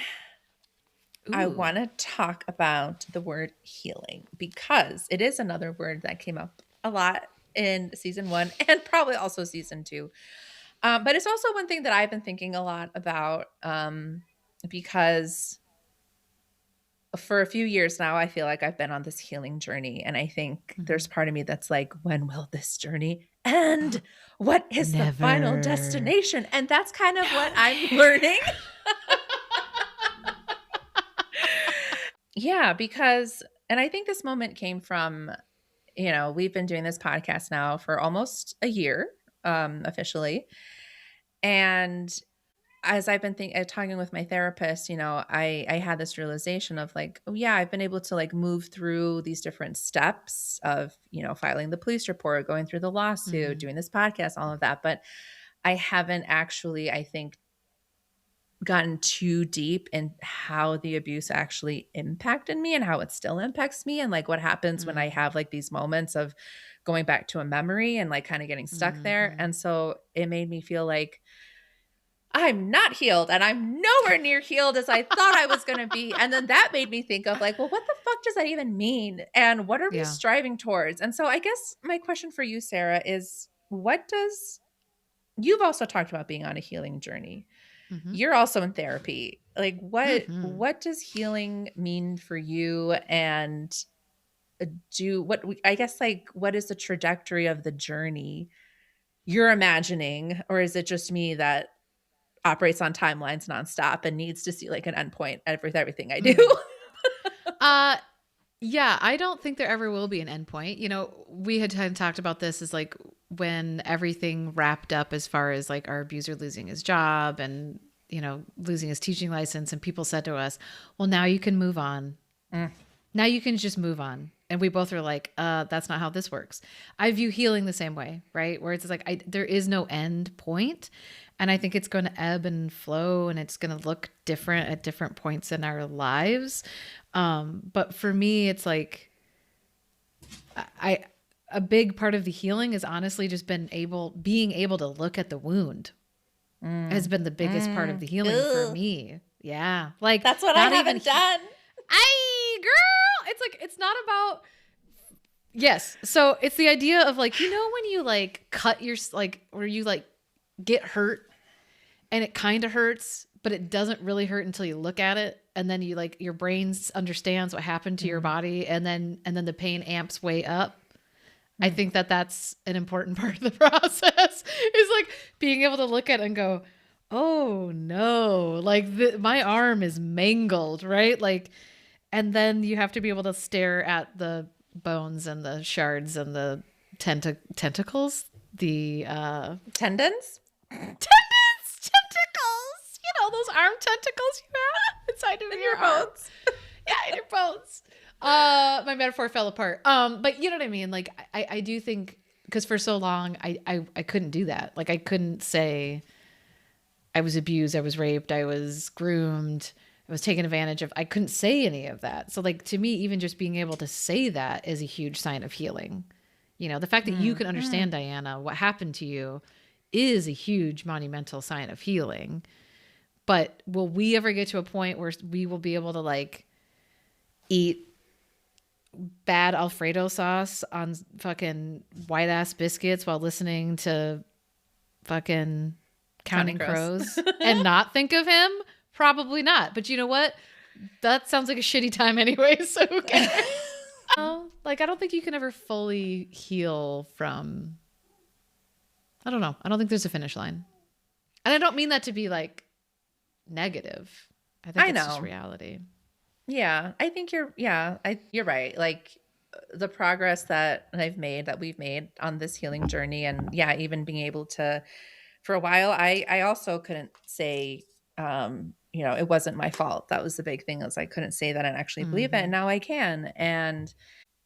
Ooh. I want to talk about the word healing because it is another word that came up a lot in season 1 and probably also season 2. But it's also one thing that I've been thinking a lot about because for a few years now, I feel like I've been on this healing journey. And I think there's part of me that's like, when will this journey end? What is the final destination? And that's kind of what I'm learning. Yeah, because, and I think this moment came from, we've been doing this podcast now for almost a year, officially. And as I've been talking with my therapist, I had this realization of like, oh yeah, I've been able to like move through these different steps of, filing the police report, going through the lawsuit, doing this podcast, all of that. But I haven't actually, I think, gotten too deep in how the abuse actually impacted me and how it still impacts me. And like what happens when I have like these moments of going back to a memory and like kind of getting stuck there. And so it made me feel like I'm not healed and I'm nowhere near healed as I thought I was going to be. And then that made me think of like, well, what the fuck does that even mean? And what are we striving towards? And so I guess my question for you, Sarah, is you've also talked about being on a healing journey. You're also in therapy. Like what does healing mean for you? And what is the trajectory of the journey you're imagining? Or is it just me that operates on timelines nonstop and needs to see like an endpoint with everything I do? Yeah, I don't think there ever will be an endpoint. We had talked about this as like when everything wrapped up as far as like our abuser losing his job and, losing his teaching license. And people said to us, well, now you can move on. Now you can just move on. And we both are like, that's not how this works. I view healing the same way, right? Where it's like, there is no end point. And I think it's going to ebb and flow and it's going to look different at different points in our lives. But for me, it's like, a big part of the healing is honestly just being able to look at the wound has been the biggest part of the healing for me. Yeah. Like that's what I haven't done. Girl, it's like, it's not about, yes. So it's the idea of like, when you like cut your, like, where you like get hurt and it kind of hurts, but it doesn't really hurt until you look at it. And then you like, your brain understands what happened to your body. And then the pain amps way up. I think that that's an important part of the process, is like being able to look at it and go, oh no, like my arm is mangled, right? Like, and then you have to be able to stare at the bones and the shards and the tentacles, the tendons, tentacles, you know, those arm tentacles you have inside of your bones. Yeah, in your bones. My metaphor fell apart. But you know what I mean? Like, I do think, because for so long, I couldn't do that. Like, I couldn't say I was abused, I was raped, I was groomed, I was taken advantage of. I couldn't say any of that. So, like, to me, even just being able to say that is a huge sign of healing. You know, the fact that you can understand, Diana, what happened to you is a huge monumental sign of healing. But will we ever get to a point where we will be able to, like, eat bad Alfredo sauce on fucking white ass biscuits while listening to fucking Counting Crows and not think of him? Probably not. But you know what? That sounds like a shitty time anyway, so who cares? Like, I don't think you can ever fully heal from, I don't know. I don't think there's a finish line. And I don't mean that to be like negative. I think it's just reality. Yeah, I think you're right. Like, the progress that we've made on this healing journey, and yeah, even being able to, for a while, I also couldn't say, you know, it wasn't my fault. That was the big thing, is I couldn't say that and actually believe it. And now I can. And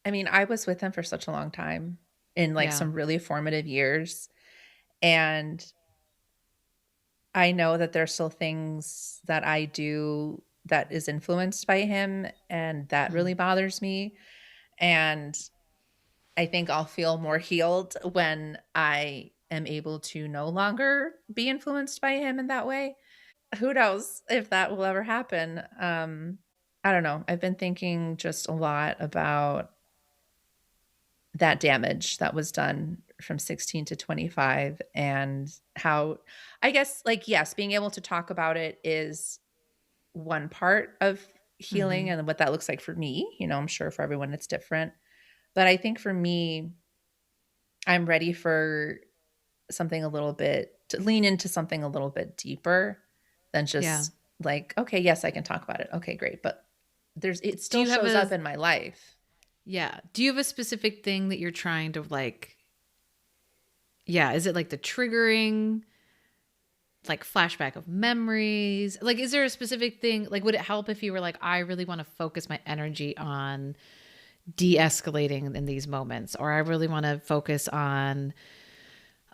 I mean, I was with him for such a long time, in like some really formative years. And I know that there's still things that I do that is influenced by him, and that really bothers me. And I think I'll feel more healed when I am able to no longer be influenced by him in that way. Who knows if that will ever happen? I don't know. I've been thinking just a lot about that damage that was done from 16 to 25, and how, I guess, like, yes, being able to talk about it is one part of healing and what that looks like for me. You know, I'm sure for everyone it's different. But I think for me, I'm ready for something a little bit, to lean into something a little bit deeper than just like, okay, yes, I can talk about it. Okay, great. But it still shows up in my life. Yeah. Do you have a specific thing that you're trying to, like, is it like the triggering, like, flashback of memories? Like, is there a specific thing? Like, would it help if you were like, I really want to focus my energy on de-escalating in these moments, or I really want to focus on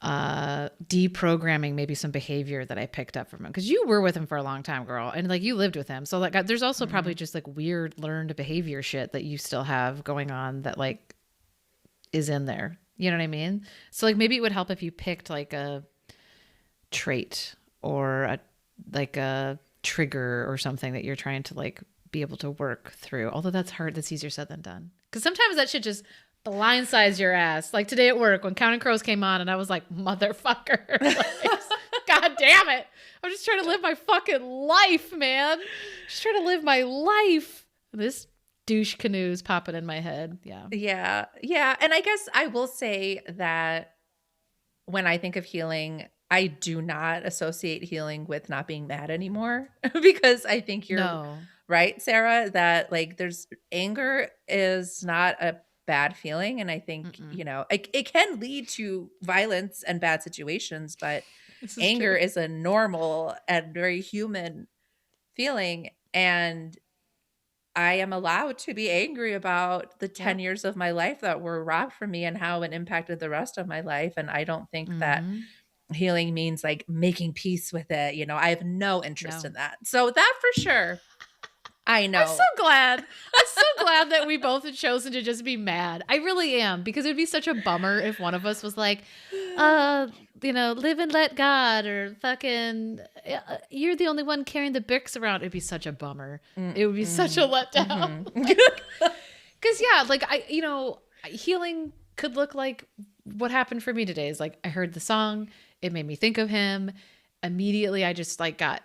deprogramming maybe some behavior that I picked up from him? Because you were with him for a long time, girl, and like, you lived with him, so like, there's also probably just like weird learned behavior shit that you still have going on that like is in there. You know what I mean? So like, maybe it would help if you picked like a trait or a trigger or something that you're trying to like be able to work through. Although that's hard. That's easier said than done. Because sometimes that shit just blindsides your ass. Like today at work when Counting Crows came on, and I was like, motherfucker. Like, God damn it. I'm just trying to live my fucking life, man. Just trying to live my life. This douche canoe's popping in my head. Yeah. Yeah. Yeah. And I guess I will say that when I think of healing, I do not associate healing with not being mad anymore, because I think you're right, Sarah, that like there's anger is not a bad feeling. And I think, you know, it can lead to violence and bad situations, but anger is a normal and very human feeling. And I am allowed to be angry about the 10 years of my life that were robbed from me and how it impacted the rest of my life. And I don't think that healing means like making peace with it. You know, I have no interest in that. So that for sure. I know. I'm so glad that we both had chosen to just be mad. I really am, because it'd be such a bummer if one of us was like, you know, live and let God, or fucking, you're the only one carrying the bricks around. It'd be such a bummer. It would be such a letdown. Because like you know, healing could look like what happened for me today is like, I heard the song, it made me think of him. Immediately I just like got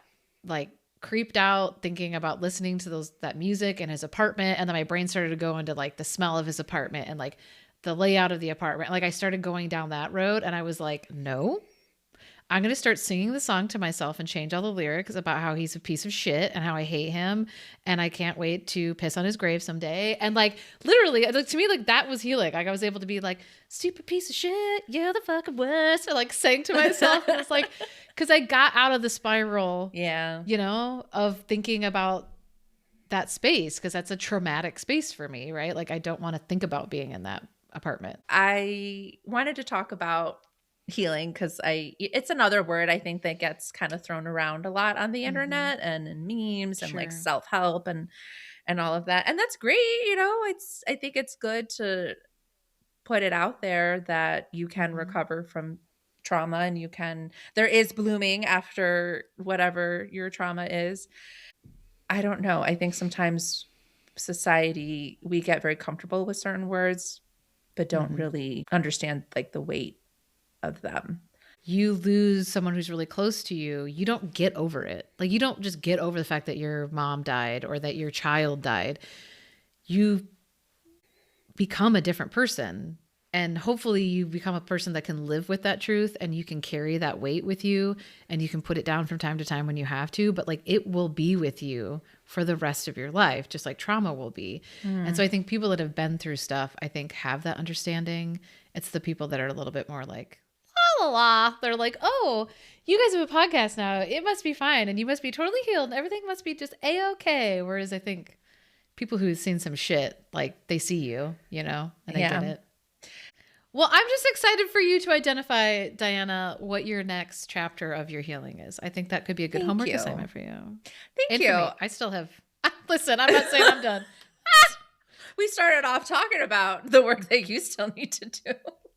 like creeped out thinking about listening to that music in his apartment. And then my brain started to go into like the smell of his apartment and like the layout of the apartment. Like I started going down that road and I was like, no, I'm going to start singing the song to myself and change all the lyrics about how he's a piece of shit and how I hate him. And I can't wait to piss on his grave someday. And like, literally, like to me, like that was healing. Like I was able to be like, stupid piece of shit. You're the fucking worst. Or like saying to myself, and it's like, cause I got out of the spiral, you know, of thinking about that space. Cause that's a traumatic space for me. Right. Like I don't want to think about being in that apartment. I wanted to talk about healing because it's another word I think that gets kind of thrown around a lot on the internet and in memes and like self-help and all of that. And that's great, you know. I think it's good to put it out there that you can recover from trauma and there is blooming after whatever your trauma is. I don't know. I think sometimes society, we get very comfortable with certain words but don't really understand like the weight of them. You lose someone who's really close to you, you don't get over it. Like you don't just get over the fact that your mom died or that your child died. You become a different person. And hopefully you become a person that can live with that truth and you can carry that weight with you and you can put it down from time to time when you have to, but like it will be with you for the rest of your life, just like trauma will be. And so I think people that have been through stuff, I think have that understanding. It's the people that are a little bit more like, la la la. They're like, oh, you guys have a podcast now. It must be fine. And you must be totally healed. Everything must be just A-okay. Whereas I think people who've seen some shit, like they see you, you know, and they get it. Well, I'm just excited for you to identify, Diana, what your next chapter of your healing is. I think that could be a good homework assignment for you. Thank you. I still have, listen, I'm not saying I'm done. We started off talking about the work that you still need to do.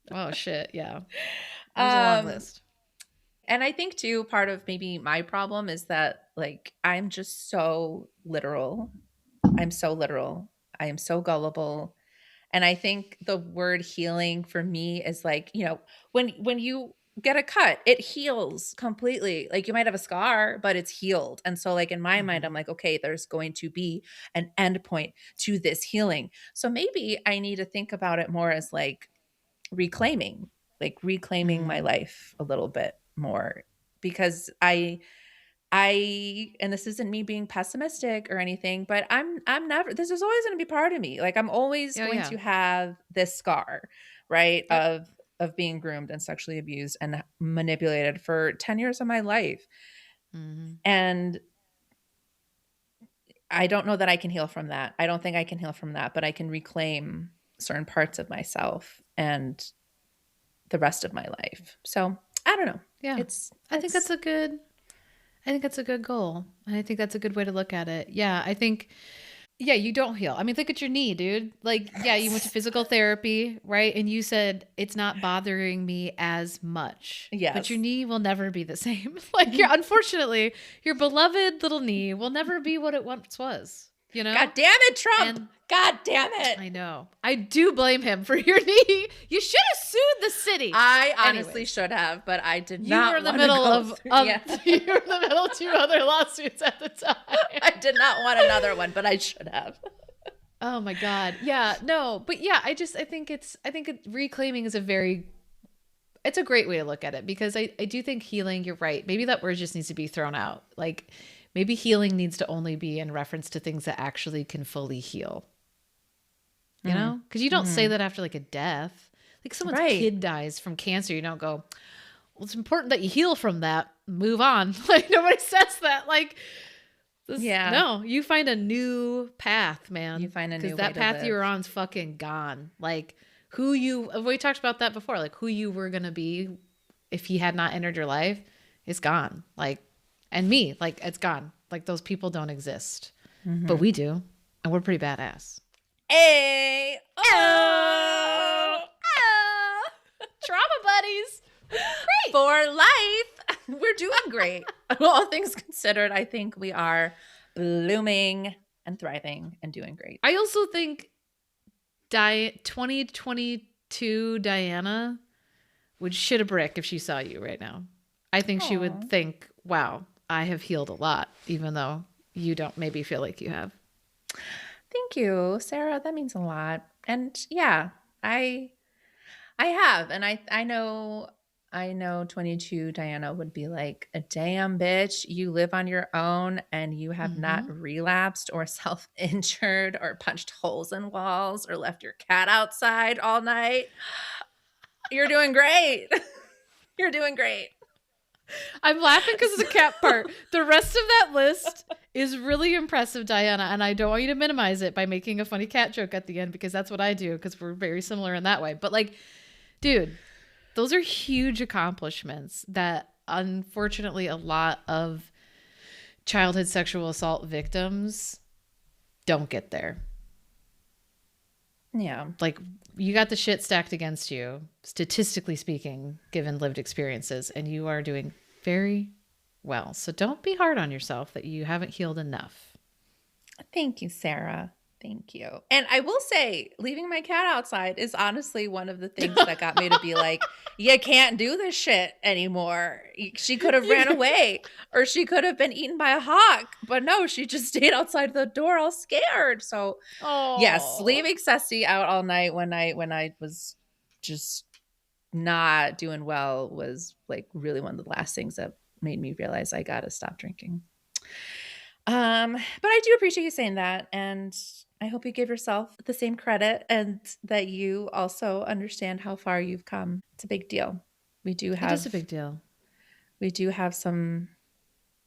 Oh, shit. Yeah. There's a long list. And I think, too, part of maybe my problem is that, like, I'm just so literal. I'm so literal. I am so gullible. And I think the word healing for me is like, you know, when you get a cut, it heals completely. Like you might have a scar, but it's healed. And so like in my mind, I'm like, okay, there's going to be an end point to this healing. So maybe I need to think about it more as like reclaiming my life a little bit more, because and this isn't me being pessimistic or anything, but I'm never, this is always going to be part of me. Like I'm always going to have this scar, right? Yep. Of being groomed and sexually abused and manipulated for 10 years of my life. And I don't know that I can heal from that. I don't think I can heal from that, but I can reclaim certain parts of myself and the rest of my life. So I don't know. Yeah. I think that's a good goal. And I think that's a good way to look at it. Yeah. I think, you don't heal. I mean, look at your knee, dude. Like, you went to physical therapy, right? And you said, it's not bothering me as much. Yes. But your knee will never be the same. Like, unfortunately, your beloved little knee will never be what it once was. You know? God damn it, Trump. God damn it. I know. I do blame him for your knee. You should have sued the city. I honestly should have, but I did not. You were in the middle you were in the middle of 2 other lawsuits at the time. I did not want another one, but I should have. Oh my God. Yeah, no, but I think reclaiming is it's a great way to look at it, because I do think healing, you're right. Maybe that word just needs to be thrown out. Like maybe healing needs to only be in reference to things that actually can fully heal. You know? Because you don't say that after like a death. Like someone's kid dies from cancer. You don't go, well, it's important that you heal from that. Move on. Like nobody says that. Like, no, you find a new path, man. You find a new way to live. Because that path you were on is fucking gone. Like we talked about that before. Like who you were going to be if he had not entered your life is gone. Like, and me, like it's gone. Like those people don't exist, but we do. And we're pretty badass. Hey, trauma buddies. Great. For life. We're doing great. All things considered, I think we are blooming and thriving and doing great. I also think 2022 Diana would shit a brick if she saw you right now. I think she would think, wow, I have healed a lot, even though you don't maybe feel like you have. Thank you, Sarah. That means a lot. And yeah, I have. And I know 22 Diana would be like, a damn bitch, you live on your own and you have not relapsed or self-injured or punched holes in walls or left your cat outside all night. You're doing great. You're doing great. I'm laughing because of the cat part. The rest of that list is really impressive, Diana, and I don't want you to minimize it by making a funny cat joke at the end, because that's what I do, because we're very similar in that way. But like, dude, those are huge accomplishments that unfortunately a lot of childhood sexual assault victims don't get there. Yeah. Like, you got the shit stacked against you, statistically speaking, given lived experiences, and you are doing very well. So don't be hard on yourself that you haven't healed enough. Thank you, Sarah. Thank you. And I will say, leaving my cat outside is honestly one of the things that got me to be like, you can't do this shit anymore. She could have ran away, or she could have been eaten by a hawk. But no, she just stayed outside the door all scared. So yes, leaving Ceci out all night when I was just not doing well was like really one of the last things that made me realize I gotta stop drinking. But I do appreciate you saying that, and I hope you give yourself the same credit and that you also understand how far you've come. It's a big deal. It is a big deal. We do have a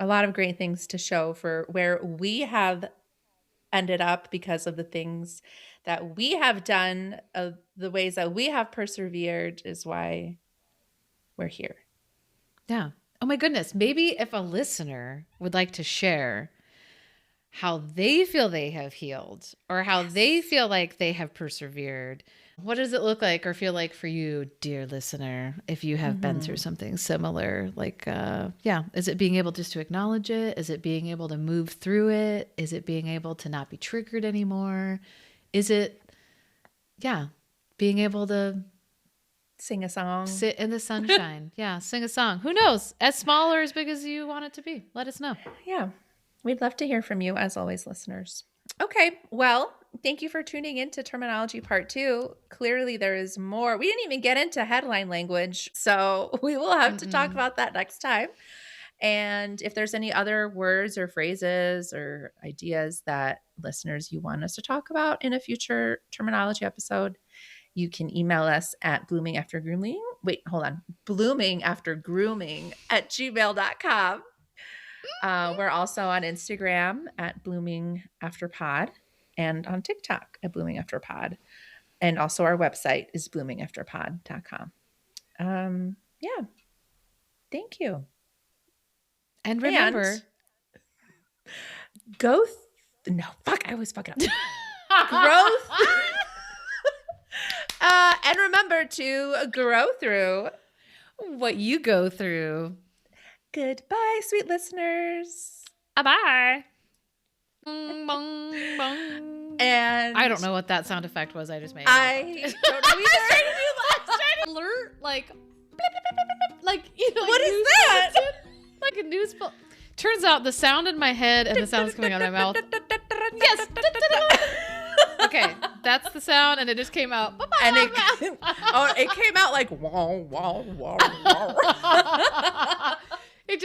lot of great things to show for where we have ended up because of the things that we have done, the ways that we have persevered is why we're here. Yeah. Oh my goodness. Maybe if a listener would like to share how they feel they have healed, or how they feel like they have persevered, what does it look like or feel like for you, dear listener, if you have been through something similar? Like, is it being able just to acknowledge it? Is it being able to move through it? Is it being able to not be triggered anymore? Is it, being able to sing a song, sit in the sunshine? Sing a song. Who knows? As small or as big as you want it to be. Let us know. Yeah. We'd love to hear from you, as always, listeners. Okay, well, thank you for tuning in to Terminology Part 2. Clearly, there is more. We didn't even get into headline language, so we will have to talk about that next time. And if there's any other words or phrases or ideas that listeners you want us to talk about in a future terminology episode, you can email us at bloomingaftergrooming@gmail.com. We're also on Instagram at bloomingafterpod and on TikTok at bloomingafterpod. And also our website is bloomingafterpod.com. Thank you. And remember, I always fuck it up. Growth. And remember to grow through what you go through. Goodbye, sweet listeners. Bye. Bong, bong, bong. And I don't know what that sound effect was I just made. I don't know either. Alert, like, what is that? Like a news. Turns out the sound in my head and the sound that's coming out of my mouth. Yes. Okay, that's the sound, and it just came out. And it came out like wow, wow, wow, wow.